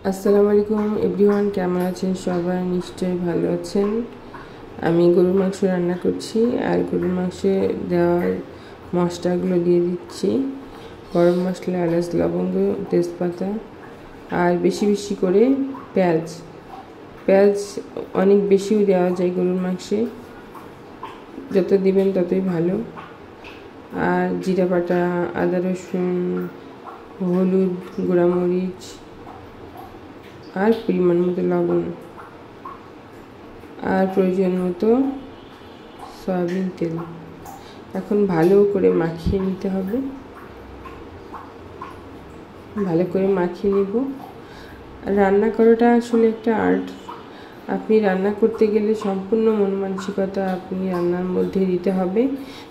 আসসালামু আলাইকুম এভরিওয়ান, কেমন আছেন সবাই? নিশ্চয়ই ভালো আছেন। আমি গরুর মাংস রান্না করছি আর গরুর মাংসে দেওয়ার মশলাগুলো দিয়ে দিচ্ছি। গরম মশলা, এলাচ, লবঙ্গ, তেজপাতা আর বেশি বেশি করে পেঁয়াজ অনেক বেশিও দেওয়া যায় গরুর মাংসে, যত দিবেন ততই ভালো। আর জিরা বাটা, আদা রসুন, হলুদ, গুঁড়ামরিচ আর পরিমাণ মতো লবণ আর প্রয়োজন মতো সয়াবিন তেল। এখন ভালো করে মাখিয়ে নিতে হবে। ভালো করে মাখিয়ে নিব। রান্না করাটা আসলে একটা আর্ট। আপনি রান্না করতে গেলে সম্পূর্ণ মন মানসিকতা আপনি রান্নার মধ্যে দিতে হবে,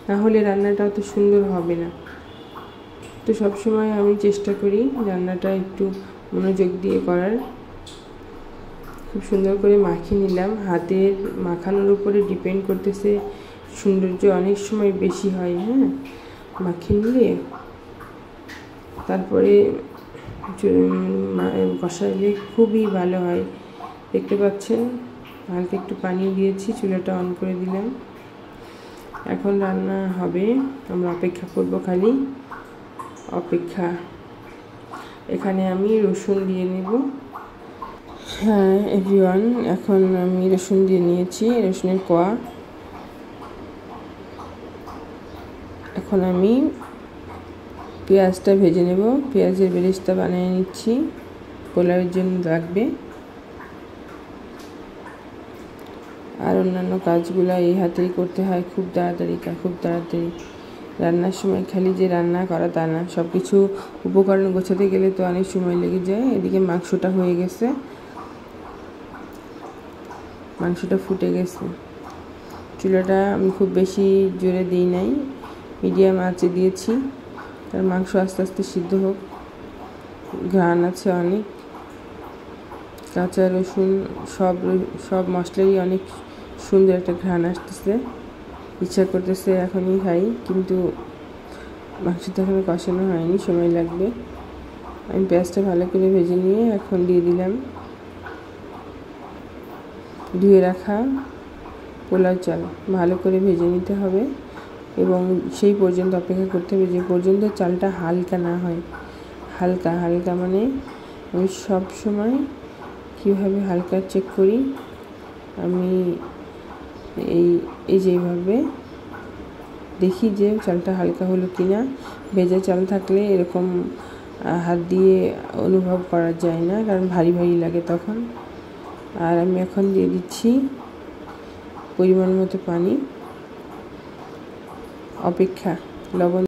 না হলে রান্নাটা অত সুন্দর হবে না। তো সবসময় আমি চেষ্টা করি রান্নাটা একটু মনোযোগ দিয়ে করার। খুব সুন্দর করে মাখিয়ে নিলাম। হাতের মাখানোর উপরে ডিপেন্ড করতেছে, সৌন্দর্য অনেক সময় বেশি হয়। মাখিয়ে নিলে তারপরে কষাইলে খুবই ভালো হয়। দেখতে পাচ্ছেন হালকা একটু পানি দিয়েছি, চুলাটা অন করে দিলাম। এখন রান্না হবে, আমরা অপেক্ষা করব, খালি অপেক্ষা। এখানে আমি রসুন দিয়ে নেব। এভরিওয়ান, এখন আমি রসুন দিয়ে নিয়েছি, রসুনের কোয়া। এখন আমি পেঁয়াজটা ভেজে নেব। পেঁয়াজের বেরেস্তা বানিয়ে নিচ্ছি, পোলাওয়ের জন্য লাগবে। আর অন্যান্য কাজগুলো এই হাতেই করতে হয়, খুব তাড়াতাড়ি। রান্নার সময় খালি যে রান্না করা তা না, সব কিছু উপকরণ গোছাতে গেলে তো অনেক সময় লেগে যায়। এদিকে মাংসটা হয়ে গেছে, মাংসটা ফুটে গেছে। চুলাটা আমি খুব বেশি জোরে দিই নাই, মিডিয়াম আঁচে দিয়েছি, তার মাংস আস্তে আস্তে সিদ্ধ হোক। ঘ্রাণ আছে অনেক, কাঁচা রসুন, সব মশলাই অনেক সুন্দর একটা ঘ্রাণ আসতেছে। ইচ্ছা করতেছে এখনই খাই, কিন্তু মাংসটা এখনো কষানো হয়নি, সময় লাগবে। আমি পেঁয়াজটা ভালো করে ভেজে নিয়ে এখন দিয়ে দিলাম ধুয়ে রাখা পোলাও চাল। ভালো করে ভেজে নিতে হবে এবং সেই পর্যন্ত অপেক্ষা করতে হবে যে পর্যন্ত চালটা হালকা না হয়। হালকা মানে আমি সব সময় কীভাবে হালকা চেক করি, আমি এই যেভাবে দেখি যে চালটা হালকা হলো কি না। ভেজা চাল থাকলে এরকম হাত দিয়ে অনুভব করা যায় না, কারণ ভারী লাগে তখন। আর আমি এখন দিয়ে দিচ্ছি পরিমাণ মতো পানি। অপেক্ষা, লবণ